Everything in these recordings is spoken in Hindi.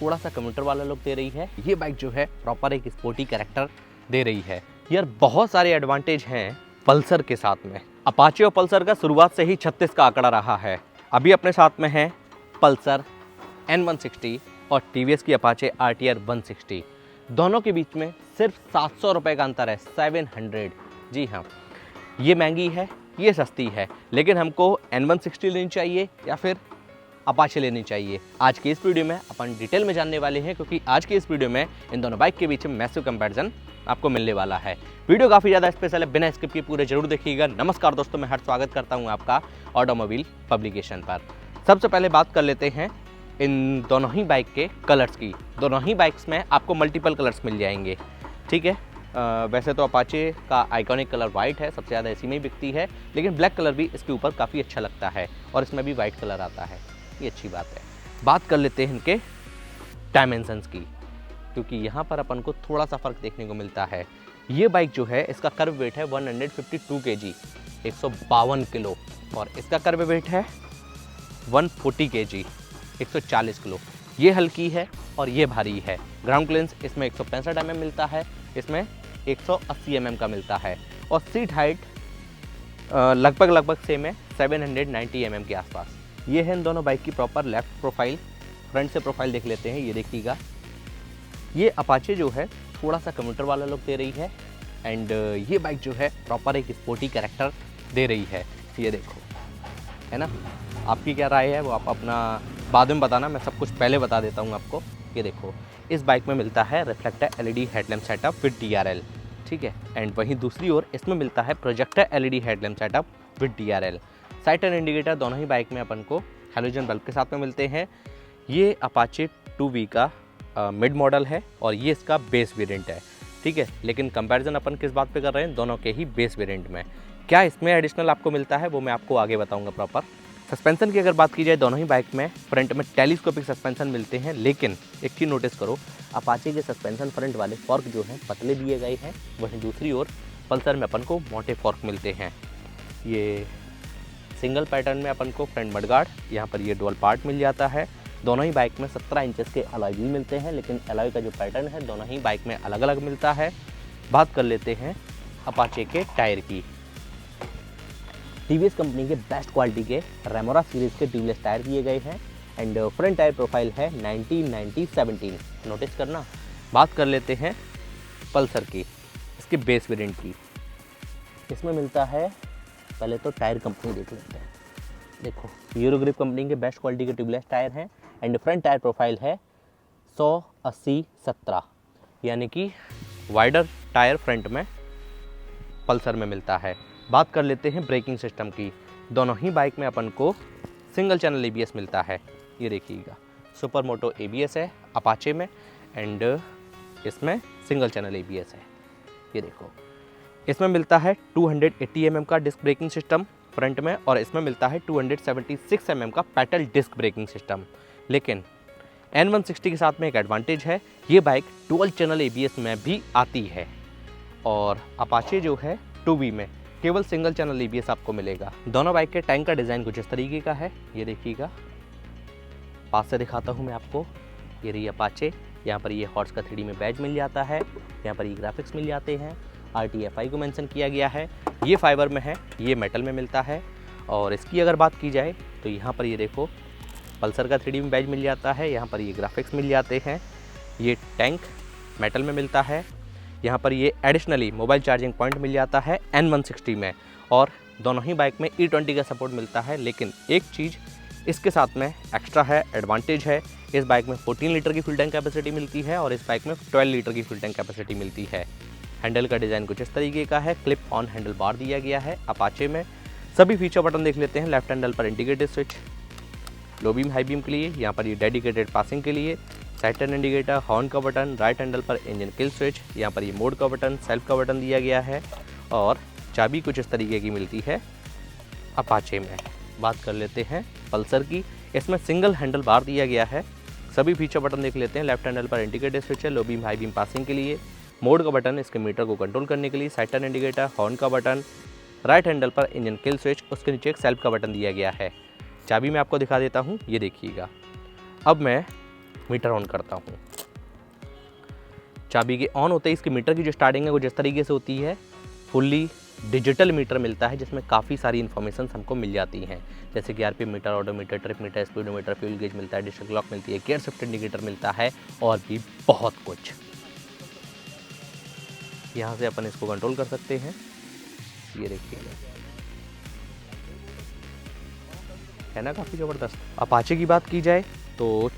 थोड़ा सा कम्यूटर वाला लुक दे रही है। ये बाइक जो है प्रॉपर एक स्पोर्टी कैरेक्टर दे रही है। यार बहुत सारे एडवांटेज हैं पल्सर के साथ में। अपाचे और पल्सर का शुरुआत से ही 36 का आंकड़ा रहा है। अभी अपने साथ में है पल्सर N160 और TVS की अपाचे RTR 160। दोनों के बीच में सिर्फ 700 रुपये का अंतर है, 700। जी हाँ, ये महंगी है, ये सस्ती है, लेकिन हमको N160 लेनी चाहिए या फिर अपाचे लेनी चाहिए। आज की इस वीडियो में अपन डिटेल में जानने वाले हैं, क्योंकि आज की इस वीडियो में इन दोनों बाइक के बीच में मैसिव कंपैरिजन आपको मिलने वाला है। वीडियो काफ़ी ज़्यादा स्पेशल है, बिना स्किप किए पूरे जरूर देखिएगा। नमस्कार दोस्तों, मैं हर स्वागत करता हूँ आपका ऑटोमोबाइल पब्लिकेशन पर। सबसे पहले बात कर लेते हैं इन दोनों ही बाइक के कलर्स की। दोनों ही बाइक्स में आपको मल्टीपल कलर्स मिल जाएंगे, ठीक है। वैसे तो अपाचे का आइकॉनिक कलर वाइट है, सबसे ज़्यादा इसी में ही बिकती है, लेकिन ब्लैक कलर भी इसके ऊपर काफ़ी अच्छा लगता है और इसमें भी वाइट कलर आता है, ये अच्छी बात है। बात कर लेते हैं इनके डायमेंशंस की, क्योंकि यहाँ पर अपन को थोड़ा सा फ़र्क देखने को मिलता है। ये बाइक जो है इसका कर्व वेट है 152 kg, 152 किलो, और इसका कर्व वेट है 140 kg, 140 किलो। ये हल्की है और ये भारी है। ग्राउंड क्लियरेंस इसमें 165 mm मिलता है, इसमें 180 mm का मिलता है, और सीट हाइट लगभग सेम है, 790 mm के आसपास। ये है इन दोनों बाइक की प्रॉपर लेफ्ट प्रोफाइल। फ्रंट से प्रोफाइल देख लेते हैं, ये देखिएगा। ये अपाचे जो है थोड़ा सा कम्यूटर वाला लुक दे रही है, एंड ये बाइक जो है प्रॉपर एक स्पोर्टी कैरेक्टर दे रही है। ये देखो, है ना। आपकी क्या राय है वो आप अपना बाद में बताना, मैं सब कुछ पहले बता देता हूँ आपको। ये देखो, इस बाइक में मिलता है reflector LED headlamp setup with DRL, ठीक है। एंड वहीं दूसरी ओर इसमें मिलता है projector LED headlamp setup with DRL। Side turn indicator दोनों ही बाइक में अपन को हैलोजन बल्ब के साथ में मिलते हैं। ये अपाचे 2V का मिड मॉडल है और ये इसका बेस वेरिएंट है, ठीक है। लेकिन कंपैरिजन अपन किस बात पे कर रहे हैं, दोनों के ही बेस वेरिएंट में। क्या इसमें एडिशनल आपको मिलता है वो मैं आपको आगे बताऊंगा प्रॉपर। सस्पेंशन की अगर बात की जाए, दोनों ही बाइक में फ्रंट में टेलीस्कोपिक सस्पेंशन मिलते हैं, लेकिन एक चीज़ नोटिस करो, अपाचे के सस्पेंशन फ्रंट वाले फॉर्क जो हैं पतले दिए गए हैं, वहीं दूसरी ओर पल्सर में अपन को मोटे फॉर्क मिलते हैं। ये सिंगल पैटर्न में अपन को फ्रंट मडगार्ड, यहाँ पर ये डुअल पार्ट मिल जाता है। दोनों ही बाइक में 17 इंचेस के अलॉय व्हील मिलते हैं, लेकिन अलॉय का जो पैटर्न है दोनों ही बाइक में अलग अलग मिलता है। बात कर लेते हैं अपाचे के टायर की। TVS कंपनी के बेस्ट क्वालिटी के रेमोरा सीरीज़ के ट्यूबलेस टायर दिए गए हैं, एंड फ्रंट टायर प्रोफाइल है 90-90-17, नोटिस करना। बात कर लेते हैं पल्सर की, इसके बेस वेरिएंट की। इसमें मिलता है, पहले तो टायर कंपनी देख लेते हैं। देखो, यूरोग्रिप कंपनी के बेस्ट क्वालिटी के ट्यूबलेस टायर हैं, एंड फ्रंट टायर प्रोफाइल है 100-80-17, यानी कि वाइडर टायर फ्रंट में पल्सर में मिलता है। बात कर लेते हैं ब्रेकिंग सिस्टम की। दोनों ही बाइक में अपन को सिंगल चैनल ABS मिलता है, ये देखिएगा। सुपर मोटो ABS है अपाचे में, एंड इसमें सिंगल चैनल ABS है, ये देखो। इसमें मिलता है 280 mm का डिस्क ब्रेकिंग सिस्टम फ्रंट में, और इसमें मिलता है 276 mm का पैडल डिस्क ब्रेकिंग सिस्टम। लेकिन N160 के साथ में एक एडवांटेज है, ये बाइक डुअल चैनल ABS में भी आती है, और अपाचे जो है 2V में केवल सिंगल चैनल ABS आपको मिलेगा। दोनों बाइक के टैंक का डिज़ाइन कुछ इस तरीके का है, ये देखिएगा। पास से दिखाता हूँ मैं आपको। ये रही अपाचे, यहाँ पर ये हॉर्स का 3D में बैज मिल जाता है, यहाँ पर ये ग्राफिक्स मिल जाते हैं, RTFI को मेंशन किया गया है। ये फाइबर में है, ये मेटल में मिलता है। और इसकी अगर बात की जाए तो यहाँ पर ये देखो, पल्सर का 3D में बैज मिल जाता है, यहाँ पर ये ग्राफिक्स मिल जाते हैं। ये टैंक मेटल में मिलता है, यहाँ पर ये एडिशनली मोबाइल चार्जिंग पॉइंट मिल जाता है N160 में, और दोनों ही बाइक में E20 का सपोर्ट मिलता है। लेकिन एक चीज़ इसके साथ में एक्स्ट्रा है, एडवांटेज है, इस बाइक में 14 लीटर की फ्यूल टैंक कैपेसिटी मिलती है, और इस बाइक में 12 लीटर की फ्यूल टैंक कैपेसिटी मिलती है। हैंडल का डिज़ाइन कुछ इस तरीके का है, क्लिप ऑन हैंडल बार दिया गया है अपाचे में। सभी फीचर बटन देख लेते हैं। लेफ्ट हैंडल पर indicator switch low beam high beam के लिए, यहाँ पर ये डेडिकेटेड पासिंग के लिए, साइड टर्न इंडिकेटर, हॉर्न का बटन, राइट हैंडल पर इंजन किल स्विच, यहाँ पर ये मोड का बटन, सेल्फ का बटन दिया गया है, और चाबी कुछ इस तरीके की मिलती है अपाचे में। बात कर लेते हैं पल्सर की। इसमें सिंगल हैंडल बार दिया गया है। सभी फीचर बटन देख लेते हैं। लेफ्ट हैंडल पर इंडिकेटर स्विच है, low beam high beam passing के लिए, मोड का बटन इसके मीटर को कंट्रोल करने के लिए, साइड टर्न इंडिकेटर, हॉर्न का बटन, राइट हैंडल पर इंजन किल स्विच, उसके नीचे एक सेल्फ का बटन दिया गया है। चाबी मैं आपको दिखा देता हूँ, ये देखिएगा। अब मैं मीटर ऑन करता हूँ। चाबी के ऑन होते ही इसके मीटर की जो स्टार्टिंग है वो जिस तरीके से होती है, फुल्ली डिजिटल मीटर मिलता है जिसमें काफ़ी सारी इन्फॉर्मेशन हमको मिल जाती हैं, जैसे कि RPM meter, odometer, trip meter, speedometer, fuel gauge मिलता है, डिजिटल क्लॉक मिलती है, गियर शिफ्ट इंडिकेटर मिलता है और भी बहुत कुछ। यहाँ से अपन इसको कंट्रोल कर सकते हैं। ये देखिए, है ना काफ़ी ज़बरदस्त। अपाचे की बात की जाए तो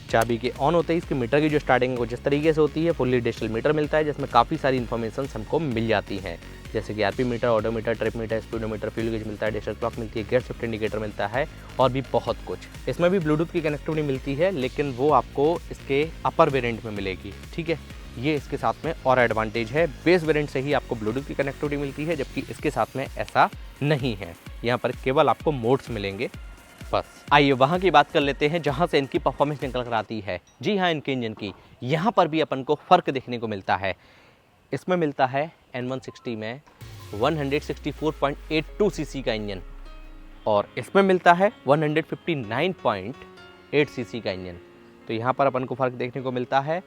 चाबी के ऑन होते ही इसके मीटर की जो स्टार्टिंग है वो जिस तरीके से होती है, फुल्ली डिजिटल मीटर मिलता है जिसमें काफ़ी सारी इन्फॉर्मेशन हमको मिल जाती हैं, जैसे कि RP meter, odometer, trip meter, speedometer, fuel gauge मिलता है, डिजिटल क्लॉक मिलती है, गियर शिफ्ट इंडिकेटर मिलता है और भी बहुत कुछ। इसमें भी ब्लूटूथ की कनेक्टिविटी मिलती है, लेकिन वो आपको इसके अपर वेरिएंट में मिलेगी, ठीक है। ये इसके साथ में और एडवांटेज है, बेस वेरिएंट से ही आपको ब्लूटूथ की कनेक्टिविटी मिलती है, जबकि इसके साथ में ऐसा नहीं है। यहाँ पर केवल आपको मोड्स मिलेंगे बस। आइए वहाँ की बात कर लेते हैं जहाँ से इनकी परफॉर्मेंस निकल कर आती है। जी हाँ, इनके इंजन की यहाँ पर भी अपन को फ़र्क देखने को मिलता है। इसमें मिलता है N160 में 164.82 सीसी का इंजन और इसमें मिलता है 159.8 सीसी का इंजन। तो यहाँ पर अपन को फ़र्क देखने को मिलता है।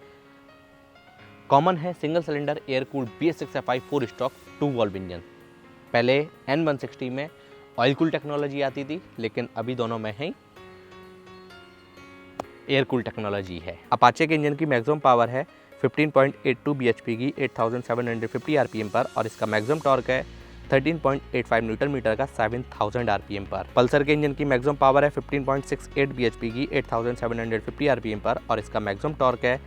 कॉमन है single cylinder air cooled BS6FI 4 stock 2 valve engine. पहले N160 में ऑयल कूल टेक्नोलॉजी आती थी, लेकिन अभी दोनों में ही एयर कूल टेक्नोलॉजी है। अपाचे के इंजन की मैक्सिमम पावर है 15.82 bhp की 8750 आरपीएम पर और इसका मैक्सिमम टॉर्क है 13.85 न्यूटन मीटर का 7000 आरपीएम पर। पल्सर के इंजन की मैक्सिमम पावर है 15.68 bhp की 8750 आरपीएम पर और इसका मैक्सिमम टॉर्क है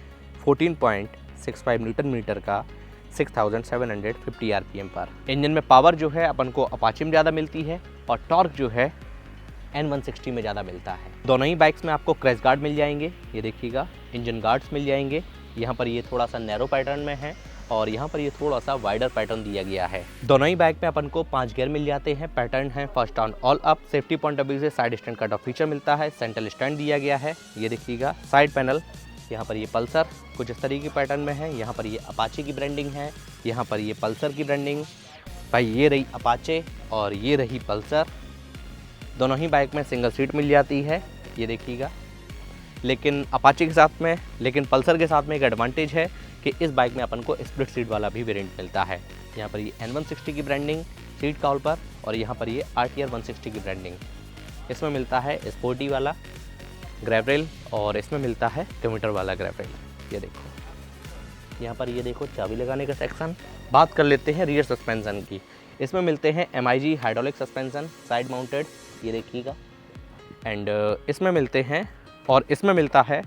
14.65 न्यूटन मीटर का 6750 आरपीएम पर। इंजन में पावर जो है अपन को अपाचे में ज़्यादा मिलती है और टॉर्क जो है N160 में ज़्यादा मिलता है। दोनों ही बाइक्स में आपको क्रैश गार्ड मिल जाएंगे, ये देखिएगा, इंजन गार्ड्स मिल जाएंगे। यहाँ पर ये थोड़ा सा नैरो पैटर्न में है और यहाँ पर ये थोड़ा सा वाइडर पैटर्न दिया गया है। दोनों ही बाइक में अपन को 5 गियर मिल जाते हैं। पैटर्न है first on all up. Safety point of view से side stand cut off feature मिलता है। सेंट्रल स्टैंड दिया गया है, ये देखिएगा। साइड पैनल, यहाँ पर ये पल्सर कुछ इस तरीके के पैटर्न में है। यहाँ पर ये अपाचे की ब्रांडिंग है, यहाँ पर ये पल्सर की ब्रांडिंग। भाई ये रही अपाचे और ये रही पल्सर। दोनों ही बाइक में सिंगल सीट मिल जाती है, ये देखिएगा। लेकिन अपाचे के साथ में, लेकिन पल्सर के साथ में एक एडवांटेज है कि इस बाइक में अपन को स्प्लिट सीट वाला भी वेरिएंट मिलता है। यहाँ पर ये N160 की ब्रांडिंग सीट काउल पर और यहाँ पर ये RTR 160 की ब्रांडिंग। इसमें मिलता है स्पोर्टी वाला ग्रैब रेल और इसमें मिलता है कम्यूटर वाला ग्रैब रेल, ये देखो। यहाँ पर ये देखो चाबी लगाने का सेक्शन। बात कर लेते हैं रियर सस्पेंशन की। इसमें मिलते हैं MIG hydraulic suspension side mounted, ये देखिएगा। एंड इसमें मिलते हैं और इसमें मिलता है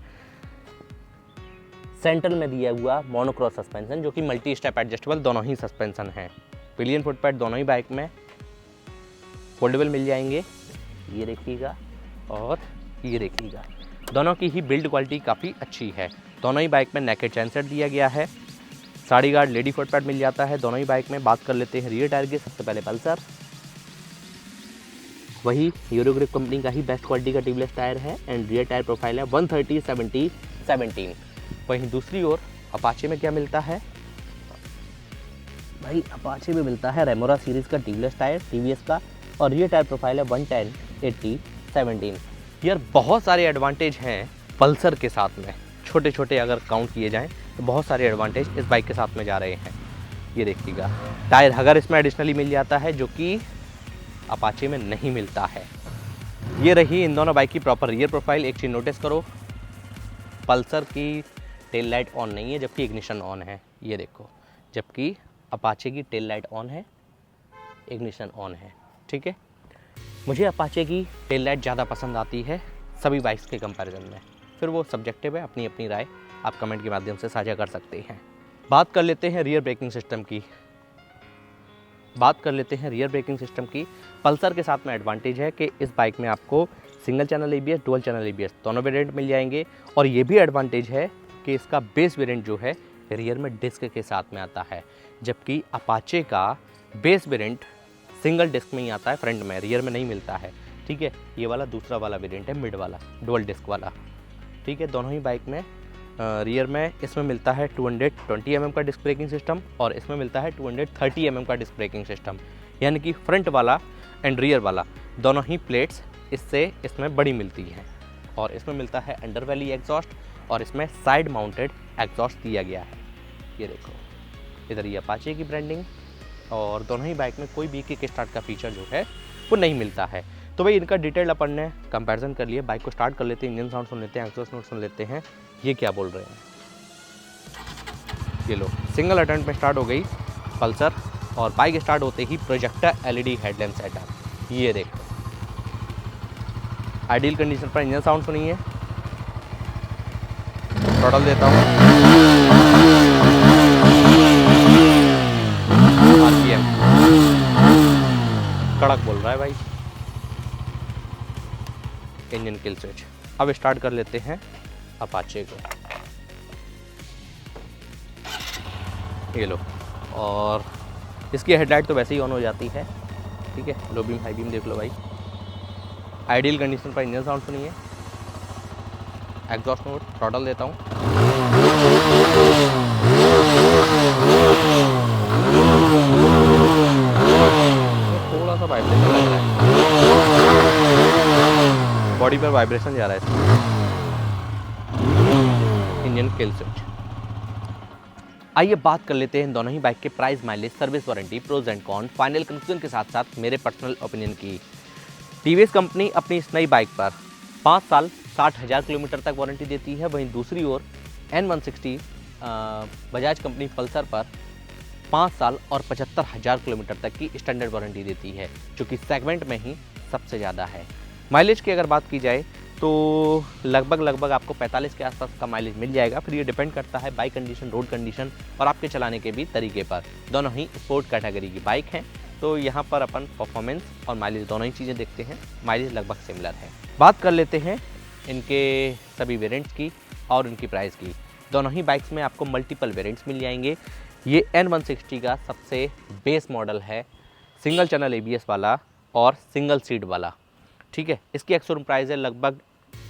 सेंटर में दिया हुआ मोनोक्रॉस सस्पेंशन जो कि मल्टी स्टेप एडजस्टेबल दोनों ही सस्पेंशन हैं। पिलियन फुटपैड दोनों ही बाइक में फोल्डेबल मिल जाएंगे, ये देखिएगा और ये देखिएगा। दोनों की ही बिल्ड क्वालिटी काफ़ी अच्छी है। दोनों ही बाइक में नेकेड चैन सेट दिया गया है। साड़ी गार्ड लेडी फुटपैड मिल जाता है दोनों ही बाइक में। बात कर लेते हैं रियर टायर की। सबसे पहले पल्सर, वही यूरो ग्रिप कंपनी का ही बेस्ट क्वालिटी का ट्यूबलेस टायर है एंड रियर टायर प्रोफाइल है 130/70/17। वहीं दूसरी ओर अपाचे में क्या मिलता है भाई, अपाचे में मिलता है रेमोरा सीरीज़ का ट्यूबलेस टायर TVS का और रियर टायर प्रोफाइल है 110/80/17। यार बहुत सारे एडवांटेज हैं पल्सर के साथ में, छोटे छोटे अगर काउंट किए जाएँ तो बहुत सारे एडवांटेज इस बाइक के साथ में जा रहे हैं। ये देखिएगा, टायर हगर इसमें एडिशनली मिल जाता है जो कि अपाचे में नहीं मिलता है। ये रही इन दोनों बाइक की प्रॉपर रियर प्रोफाइल। एक चीज़ नोटिस करो, पल्सर की टेल लाइट ऑन नहीं है जबकि इग्निशन ऑन है, ये देखो। जबकि अपाचे की टेल लाइट ऑन है, इग्निशन ऑन है, ठीक है। मुझे अपाचे की टेल लाइट ज़्यादा पसंद आती है सभी बाइक्स के कंपैरिजन में। फिर वो सब्जेक्टिव है, अपनी अपनी राय आप कमेंट के माध्यम से साझा कर सकते हैं। बात कर लेते हैं रियर ब्रेकिंग सिस्टम की। पल्सर के साथ में एडवांटेज है कि इस बाइक में आपको single channel ABS, dual channel ABS दोनों वेरिएंट मिल जाएंगे और ये भी एडवांटेज है कि इसका बेस वेरिएंट जो है रियर में डिस्क के साथ में आता है, जबकि अपाचे का बेस वेरिएंट सिंगल डिस्क में ही आता है, फ्रंट में, रियर में नहीं मिलता है, ठीक है। ये वाला दूसरा वाला वेरिएंट है, मिड वाला डुअल डिस्क वाला, ठीक है। दोनों ही बाइक में रियर में इसमें मिलता है 220 mm का डिस्क ब्रेकिंग सिस्टम और इसमें मिलता है 230 mm का डिस्क ब्रेकिंग सिस्टम, यानी कि फ्रंट वाला एंड रियर वाला दोनों ही प्लेट्स इससे इसमें बड़ी मिलती हैं। और इसमें मिलता है अंडर वैली एग्जॉस्ट और इसमें साइड माउंटेड एग्जॉस्ट दिया गया है। ये देखो, इधर ये अपाचे की ब्रांडिंग, और दोनों ही बाइक में कोई भी किक स्टार्ट का फीचर जो है वो नहीं मिलता है। तो भाई इनका डिटेल अपन ने कंपैरिजन कर लिया। बाइक को स्टार्ट कर लेते हैं, इंजन साउंड सुन लेते हैं, एग्जॉस्ट नोट सुन लेते हैं, ये क्या बोल रहे हैं। ये लो, सिंगल अटेम्प्ट में स्टार्ट हो गई पल्सर, और बाइक स्टार्ट होते ही प्रोजेक्टर एलईडी हेडलैम्प सेटअप। ये देखो, आइडियल कंडीशन पर इंजन साउंड सुनिए, थ्रॉटल देता हूँ, आरपीएम कड़क बोल रहा है भाई। Engine kill switch. अब स्टार्ट कर लेते हैं अपाचे को, ये लो, और इसकी हेडलाइट तो वैसे ही ऑन हो जाती है, ठीक है। लो बीम हाई बीम देख लो भाई। आइडियल कंडीशन पर इंजन साउंड सुनिए, एग्जॉस्ट नोट, थ्रॉटल देता हूँ, थोड़ा सा वाइब्रेशन लग रहा है, बॉडी पर वाइब्रेशन जा रहा है इसमें। Engine kill switch. आइए बात कर लेते हैं इन दोनों ही बाइक के price, mileage, service warranty, pros and con, final conclusion के साथ साथ मेरे पर्सनल ओपिनियन की। टीवीएस कंपनी अपनी इस नई बाइक पर 5 साल 60,000 किलोमीटर तक वारंटी देती है। वहीं दूसरी ओर N160 बजाज कंपनी पल्सर पर 5 साल और 75,000 किलोमीटर तक की स्टैंडर्ड वारंटी देती है, जो कि सेगमेंट में ही सबसे ज़्यादा है। माइलेज की अगर बात की जाए तो लगभग आपको 45 के आसपास का माइलेज मिल जाएगा। फिर ये डिपेंड करता है बाइक कंडीशन, रोड कंडीशन और आपके चलाने के भी तरीके पर। दोनों ही स्पोर्ट कैटेगरी की बाइक हैं, तो यहाँ पर अपन परफॉर्मेंस और माइलेज दोनों ही चीज़ें देखते हैं। माइलेज लगभग सिमिलर है। बात कर लेते हैं इनके सभी वेरिएंट्स की और इनकी प्राइस की। दोनों ही बाइक्स में आपको मल्टीपल वेरिएंट्स मिल जाएंगे। ये N160 का सबसे बेस मॉडल है, सिंगल चैनल ABS वाला और सिंगल सीट वाला, ठीक है। इसकी एक्स-शोरूम प्राइस है लगभग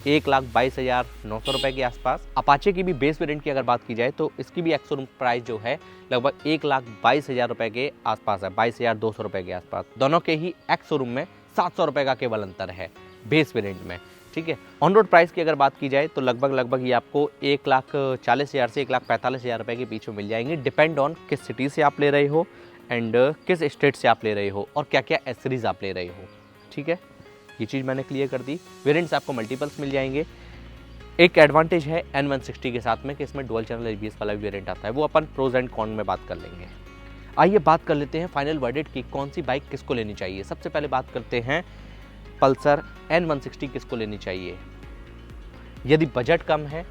1,22,900 रुपये के आसपास। अपाचे की भी बेस वेरिएंट की अगर बात की जाए तो इसकी भी एक्स-शोरूम प्राइस जो है लगभग 1,22,000 रुपये के आसपास है, 22,200 रुपये के आसपास। दोनों के ही एक्स-शोरूम में 700 रुपये का केवल अंतर है बेस वेरिएंट में, ठीक है। ऑन रोड प्राइस की अगर बात की जाए तो लगभग ये आपको 1,40,000 से 1,45,000 रुपये के बीच में मिल जाएंगे, डिपेंड ऑन किस सिटी से आप ले रहे हो एंड किस स्टेट से आप ले रहे हो और क्या क्या एसेसरीज आप ले रहे हो, ठीक है। ये चीज़ मैंने क्लियर कर दी। वेरिएंट्स आपको मल्टीपल्स मिल जाएंगे। एक एडवांटेज है N160 के साथ में कि इसमें डुअल चैनल ABS वाला भी वेरिएंट आता है, वो अपन प्रोज एंड कॉन में बात कर लेंगे। आइए बात कर लेते हैं फाइनल वर्डिक्ट की, कौन सी बाइक किसको लेनी चाहिए। सबसे पहले बात करते हैं पल्सर N160 किसको लेनी चाहिए। यदि बजट कम है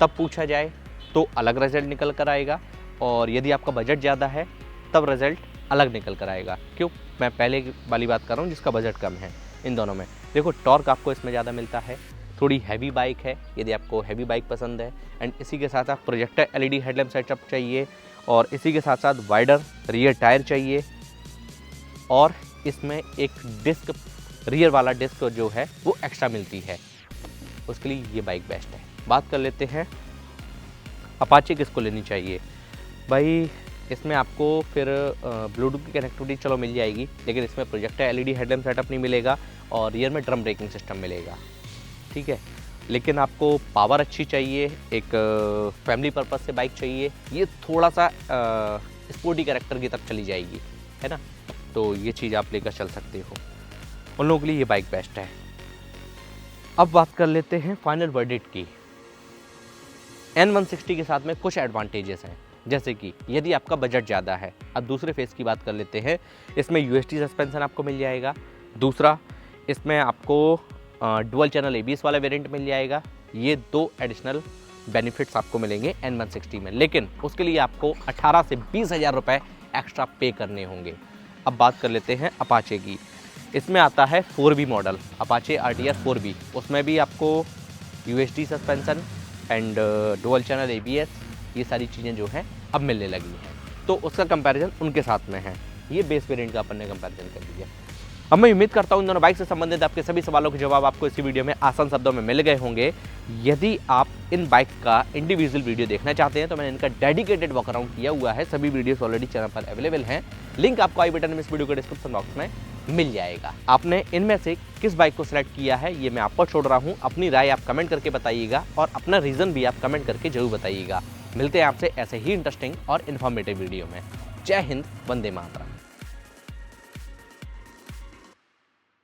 तब पूछा जाए तो अलग रिजल्ट निकल कर आएगा, और यदि आपका बजट ज़्यादा है तब रिजल्ट अलग निकल कर आएगा। क्यों? मैं पहले वाली बात कर रहा हूँ जिसका बजट कम है। इन दोनों में देखो, टॉर्क आपको इसमें ज़्यादा मिलता है, थोड़ी हैवी बाइक है यदि आपको हैवी बाइक पसंद है, एंड इसी के साथ साथ प्रोजेक्टर LED हेडलैम्प सेटअप चाहिए, और इसी के साथ साथ वाइडर रियर टायर चाहिए, और इसमें एक डिस्क, रियर वाला डिस्क जो है वो एक्स्ट्रा मिलती है, उसके लिए ये बाइक बेस्ट है। बात कर लेते हैं अपाचे किसको लेनी चाहिए। भाई इसमें आपको फिर ब्लूटूथ की कनेक्टिविटी चलो मिल जाएगी, लेकिन इसमें प्रोजेक्टर LED हेडलैम्प सेटअप नहीं मिलेगा और रियर में ड्रम ब्रेकिंग सिस्टम मिलेगा, ठीक है। लेकिन आपको पावर अच्छी चाहिए, एक फैमिली पर्पस से बाइक चाहिए, ये थोड़ा सा स्पोर्टी कैरेक्टर की तरफ चली जाएगी, है ना, तो ये चीज़ आप लेकर चल सकते हो। उन लोगों के लिए ये बाइक बेस्ट है। अब बात कर लेते हैं फाइनल वर्डिक्ट की। N160 के साथ में कुछ एडवांटेजेस हैं, जैसे कि यदि आपका बजट ज़्यादा है। अब दूसरे फेस की बात कर लेते हैं। इसमें UST सस्पेंशन आपको मिल जाएगा। दूसरा, इसमें आपको डुअल चैनल ABS वाला वेरिएंट मिल जाएगा। ये 2 एडिशनल बेनिफिट्स आपको मिलेंगे N160 में, लेकिन उसके लिए आपको 18 से 20,000 रुपये एक्स्ट्रा पे करने होंगे। अब बात कर लेते हैं अपाचे की। इसमें आता है 4B model, Apache RTR 4B। उसमें भी आपको UST suspension and dual channel ABS, ये सारी चीज़ें जो हैं अब मिलने लगी हैं, तो उसका कंपैरिजन उनके साथ में है। ये बेस वेरिएंट का अपन ने कंपैरिजन कर दिया। अब मैं उम्मीद करता हूँ इन दोनों बाइक से संबंधित आपके सभी सवालों के जवाब आपको इसी वीडियो में आसान शब्दों में मिल गए होंगे। यदि आप इन बाइक का इंडिविजुअल वीडियो देखना चाहते हैं तो मैंने इनका डेडिकेटेड वॉक अराउंड किया हुआ है। सभी वीडियोस ऑलरेडी चैनल पर अवेलेबल हैं। लिंक आपको आई बटन में इस वीडियो के डिस्क्रिप्शन बॉक्स में मिल जाएगा। आपने इनमें से किस बाइक को सिलेक्ट किया है ये मैं आप पर छोड़ रहा हूँ। अपनी राय आप कमेंट करके बताइएगा और अपना रीज़न भी आप कमेंट करके जरूर बताइएगा। मिलते हैं आपसे ऐसे ही इंटरेस्टिंग और इन्फॉर्मेटिव वीडियो में। जय हिंद, वंदे मातरम।